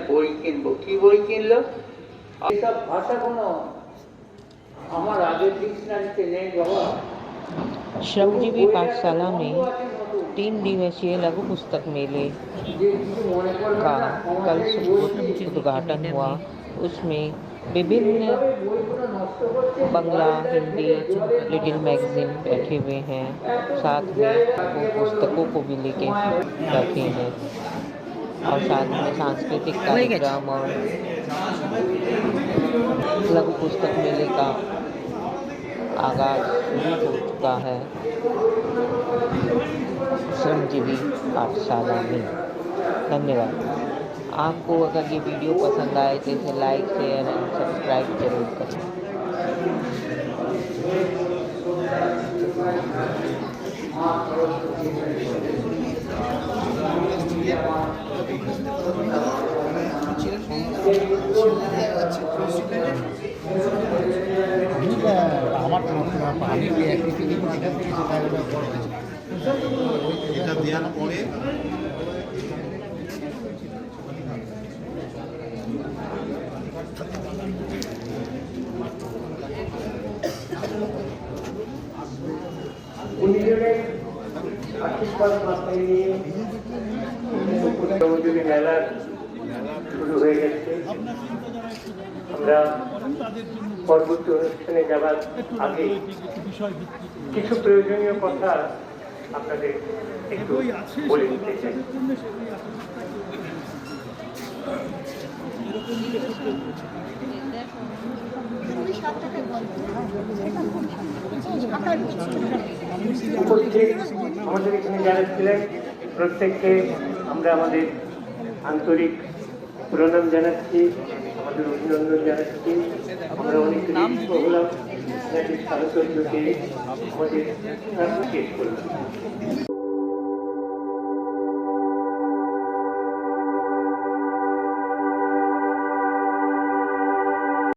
বই কিনবো, কি বই কিনলো? এইসব ভাষা কোনো আমার আগের ডিকশনারিতে নেই बाबा। श्रमजीवी पाठशाला में 3 दिवसीय लघु पुस्तक मेले का कल उद्घाटन हुआ। उसमें विभिन्न बंगला, हिंदी, लिटिल मैगजीन बैठे हुए हैं। साथ में वो पुस्तकों को भी लेके बैठे हैं और साथ में सांस्कृतिक कार्यक्रम और लघु पुस्तक मेले का आगाज शुरू हो चुका है श्रमजीवी पाठशाला में। धन्यवाद। आपको अगर ये वीडियो पसंद आए तो इसे लाइक, शेयर एंड सब्सक्राइब जरूर करें। এটা দেওয়ার পরে মেলা শুরু হয়ে গেছে। আমরা পরবর্তী অনুষ্ঠানে যাবার আগে কিছু প্রয়োজনীয় কথা আপনাদের একটু বলে দিতে চাই। আমাদের এখানে যারা ছিলেন প্রত্যেককে আমরা আমাদের আন্তরিক প্রণাম জানাচ্ছি, আমাদের অভিনন্দন জানাচ্ছি। আমরা অনেক কৃতজ্ঞ হলাম স্বাগতকে আমাদের শেষ করলাম।